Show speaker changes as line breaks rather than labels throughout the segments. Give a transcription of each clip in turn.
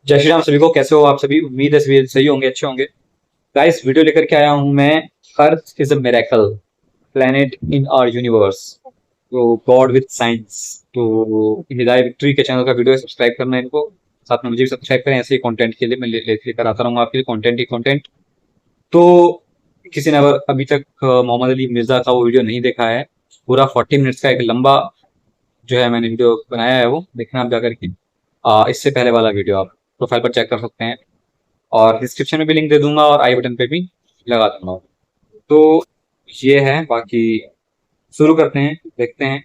जय श्री राम सभी को। कैसे हो आप सभी? उम्मीद है सभी सही होंगे, अच्छे होंगे। गाइस, वीडियो लेकर के आया हूं मैं। Earth is a miracle planet in our universe, तो गॉड विद साइंस। तो हिदायत विक्ट्री के चैनल का वीडियो सब्सक्राइब करना है इनको, साथ में मुझे भी सब्सक्राइब करें। ऐसे ही कंटेंट के लिए मैं लेकर आता रहूंगा आपके लिए कंटेंट ही कंटेंट। तो किसी ने अगर अभी तक मोहम्मद अली मिर्जा का वो वीडियो नहीं देखा है, पूरा 40 मिनट्स का एक लंबा जो है मैंने वीडियो बनाया है, वो देखना आप जाकर के। इससे पहले वाला वीडियो आप प्रोफाइल पर चेक कर सकते हैं, और डिस्क्रिप्शन में भी लिंक दे दूंगा और आई बटन पे भी लगा दूंगा। तो ये है, बाकी शुरू करते हैं, देखते हैं।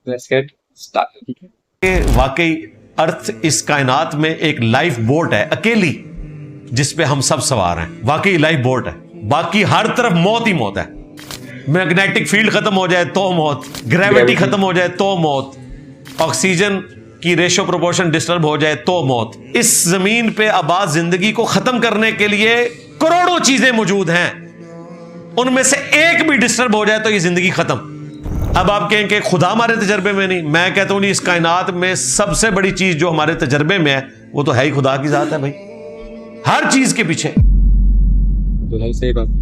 Let's get start.
वाकई अर्थ इस कायनात में एक लाइफ बोट है अकेली, जिसपे हम सब सवार हैं। वाकई लाइफ बोट है, बाकी हर तरफ मौत ही मौत है। मैग्नेटिक फील्ड खत्म हो जाए तो मौत, ग्रेविटी खत्म हो जाए तो मौत, ऑक्सीजन की रेशो प्रोपोर्शन डिस्टर्ब हो जाए तो मौत। इस जमीन पे आबाद जिंदगी को खत्म करने के लिए करोड़ों चीजें मौजूद हैं, उनमें से एक भी डिस्टर्ब हो जाए तो ये जिंदगी खत्म। अब आप कहें कि खुदा हमारे तजर्बे में नहीं, मैं कहता हूं नहीं, इस कायनात में सबसे बड़ी चीज जो हमारे तजर्बे में है वो तो है ही खुदा की जात है भाई, हर चीज के पीछे।
तो है सही बात।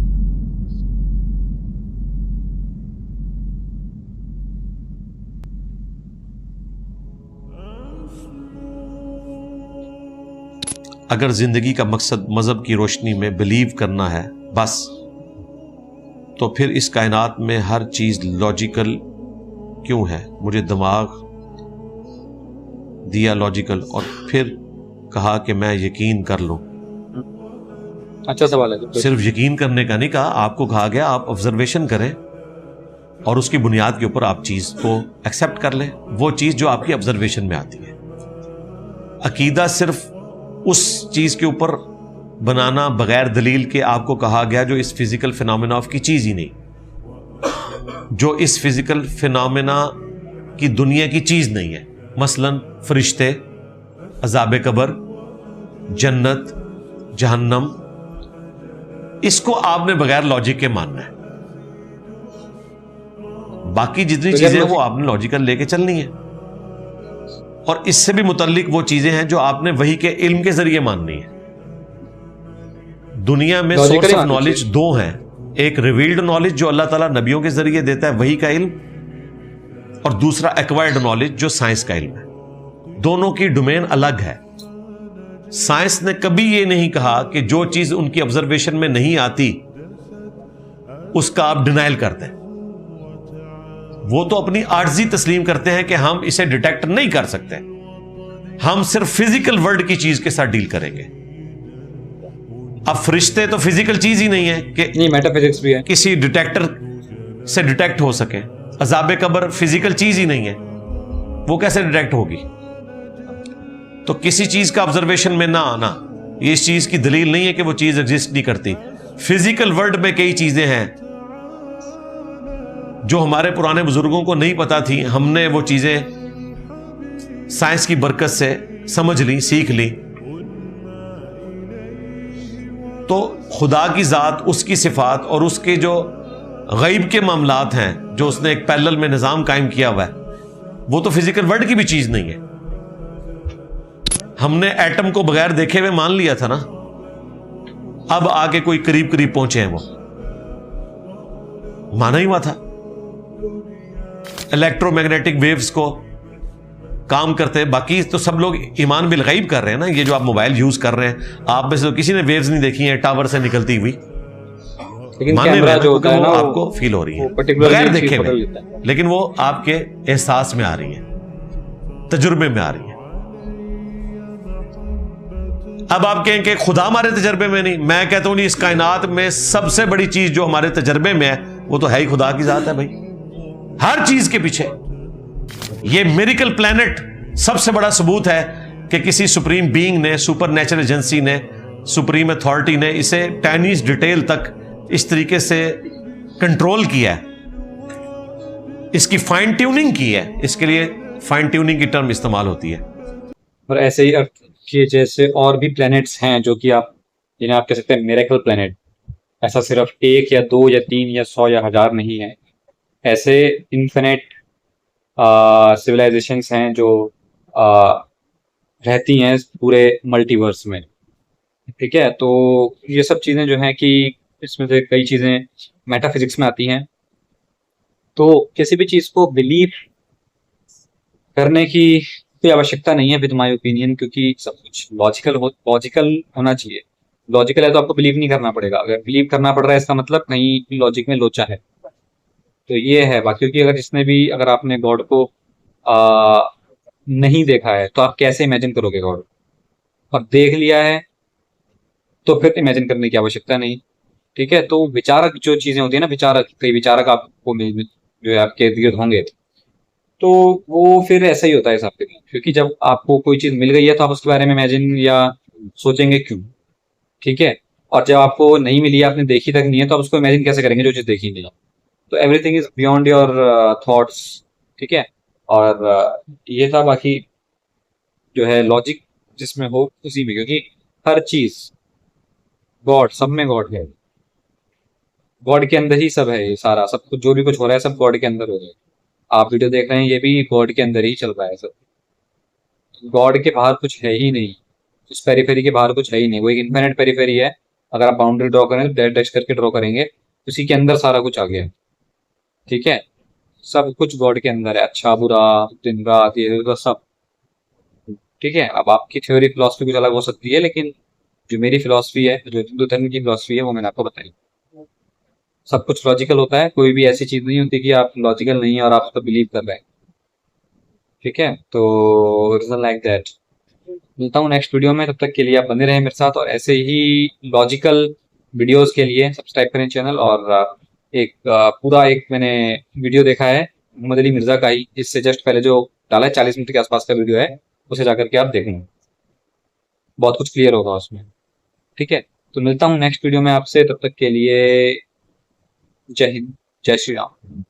अगर जिंदगी का मकसद मजहब की रोशनी में बिलीव करना है बस, तो फिर इस कायनात में हर चीज लॉजिकल क्यों है? मुझे दिमाग दिया लॉजिकल और फिर कहा कि मैं यकीन कर लूं।
अच्छा सवाल है। तो
सिर्फ यकीन करने का नहीं कहा, आपको कहा गया आप ऑब्जर्वेशन करें और उसकी बुनियाद के ऊपर आप चीज को एक्सेप्ट कर लें, वो चीज जो आपकी ऑब्जर्वेशन में आती है। अकीदा सिर्फ उस चीज के ऊपर बनाना बगैर दलील के आपको कहा गया जो इस फिजिकल फिनोमेना की चीज ही नहीं, जो इस फिजिकल फिनोमेना की दुनिया की चीज नहीं है। मसलन फरिश्ते, अज़ाबे कब्र, जन्नत, जहन्नम, इसको आपने बगैर लॉजिक के मानना है। बाकी जितनी चीजें हैं वो आपने लॉजिकल लेके चलनी है, और इससे भी मुतल्लिक वो चीजें हैं जो आपने वही के इल्म के जरिए माननी है। दुनिया में सोर्स ऑफ नॉलेज दो हैं, एक रिवील्ड नॉलेज जो अल्लाह ताला नबियों के जरिए देता है, वही का इल्म, और दूसरा एक्वायर्ड नॉलेज जो साइंस का इल्म है। दोनों की डोमेन अलग है। साइंस ने कभी यह नहीं कहा कि जो चीज उनकी ऑब्जर्वेशन में नहीं आती उसका आप डिनाइल करते हैं। वो तो अपनी आर्जी तस्लीम करते हैं कि हम इसे डिटेक्ट नहीं कर सकते, हम सिर्फ फिजिकल वर्ल्ड की चीज के साथ डील करेंगे। अब फरिश्ते तो फिजिकल चीज ही नहीं है कि
नहीं, मेटाफिजिक्स भी है,
किसी डिटेक्टर से डिटेक्ट हो सके। अज़ाबे कब्र फिजिकल चीज ही नहीं है, वो कैसे डिटेक्ट होगी? तो किसी चीज का ऑब्जर्वेशन में ना आना ये इस चीज की दलील नहीं है कि वो चीज एग्जिस्ट नहीं करती। फिजिकल वर्ल्ड में कई चीजें हैं जो हमारे पुराने बुजुर्गों को नहीं पता थी, हमने वो चीजें साइंस की बरकत से समझ ली, सीख ली। तो खुदा की जात, उसकी सिफात और उसके जो गैब के मामलात हैं, जो उसने एक पैरेलल में निजाम कायम किया हुआ है, वो तो फिजिकल वर्ल्ड की भी चीज नहीं है। हमने एटम को बगैर देखे हुए मान लिया था ना, अब आके कोई करीब करीब पहुंचे हैं, वो माना ही हुआ था। इलेक्ट्रोमैग्नेटिक वेव्स को काम करते हैं, बाकी तो सब लोग ईमान बिल गैब कर रहे हैं ना। ये जो आप मोबाइल यूज कर रहे हैं, आप में से तो किसी ने वेव्स नहीं देखी हैं टावर से निकलती हुई,
लेकिन कैमरा जो होता है ना,
आपको फील हो रही है बगैर देखे हुए, लेकिन वो आपके एहसास में आ रही है, तजुर्बे में आ रही है। अब आप कहें कि खुदा हमारे तजर्बे में नहीं, मैं कहता हूं नहीं, इस कायनात में सबसे बड़ी चीज जो हमारे तजर्बे में है वो तो है ही खुदा की जात है भाई, हर चीज के पीछे। ये मिरेकल प्लेनेट सबसे बड़ा सबूत है कि किसी सुप्रीम बीइंग ने, सुपर नेचुरल एजेंसी ने, सुप्रीम अथॉरिटी ने इसे टाइनीज डिटेल तक इस तरीके से कंट्रोल किया है, इसकी फाइन ट्यूनिंग की है। इसके लिए फाइन ट्यूनिंग की टर्म इस्तेमाल होती है।
और ऐसे ही अर्थ के जैसे और भी प्लैनेट्स हैं जो कि आप, जिन्हें आप कह सकते हैं मिरेकल प्लैनेट। ऐसा सिर्फ एक या दो या तीन या 100 या 1000 नहीं है, ऐसे इन्फिनिट सिविलाइजेशंस हैं जो रहती हैं इस पूरे मल्टीवर्स में। ठीक है, तो ये सब चीजें जो हैं कि इसमें से कई चीजें मेटाफिजिक्स में आती हैं। तो किसी भी चीज को बिलीव करने की कोई आवश्यकता नहीं है विद माय ओपिनियन, क्योंकि सब कुछ लॉजिकल होना चाहिए। लॉजिकल है तो आपको बिलीव नहीं करना पड़ेगा, अगर बिलीव करना पड़ रहा है इसका मतलब कहीं लॉजिक में लोचा है। तो ये है बात, क्योंकि अगर आपने गॉड को आ, नहीं देखा है तो आप कैसे इमेजिन करोगे गॉड। और देख लिया है तो फिर इमेजिन करने की आवश्यकता नहीं। ठीक है, तो विचारक जो चीजें होती है ना, विचारक, कई विचारक आपको जो है आपके इर्द गिर्द होंगे, तो वो फिर ऐसा ही होता है सबके साथ, क्योंकि जब आपको कोई चीज मिल गई है तो आप उसके बारे में इमेजिन या सोचेंगे क्यों। ठीक है, और जब आपको नहीं मिली है, आपने देखी तक नहीं है, तो आप उसको इमेजिन कैसे करेंगे जो चीज देखी नहीं है। तो everything is beyond your thoughts. ठीक है, और ये था बाकी जो है लॉजिक जिसमें हो उसी में, क्योंकि हर चीज गॉड, सब में गॉड है। गॉड के अंदर ही सब है, ये सारा सब कुछ जो भी कुछ हो रहा है सब गॉड के अंदर हो रहा है। आप वीडियो देख रहे हैं ये भी गॉड के अंदर ही चल रहा है सब। गॉड के बाहर कुछ है ही नहीं, उस पेरीफेरी के बाहर कुछ है ही नहीं, वो एक इन्फिनिट पेरीफेरी है। अगर आप बाउंड्री ड्रॉ करें तो डैश डैश करके ड्रॉ करेंगे, उसी के अंदर सारा कुछ आ गया है। ठीक है, सब कुछ गॉड के अंदर है, अच्छा बुरा, दिन रात, ये वो सब। ठीक है, अब आपकी थ्योरी फिलोसफी कुछ अलग हो सकती है, लेकिन जो मेरी फिलोसफी है, जो हिंदू धर्म की फिलोसफी है, वो मैंने आपको बताई। सब कुछ लॉजिकल होता है, कोई भी ऐसी चीज नहीं होती कि आप लॉजिकल नहीं है और आप उसको बिलीव कर रहे हैं। ठीक है, तो रीजन लाइक दैट। मिलता हूँ नेक्स्ट वीडियो में, तब तक के लिए आप बने रहें मेरे साथ, और ऐसे ही लॉजिकल वीडियोस के लिए सब्सक्राइब करें चैनल। और पूरा एक मैंने वीडियो देखा है मोहम्मद अली मिर्जा का ही, इससे जस्ट पहले जो डाला है, 40 मिनट के आसपास का वीडियो है, उसे जाकर के आप देखें, बहुत कुछ क्लियर होगा उसमें। ठीक है, तो मिलता हूँ नेक्स्ट वीडियो में आपसे, तब तक के लिए जय हिंद, जय श्री राम।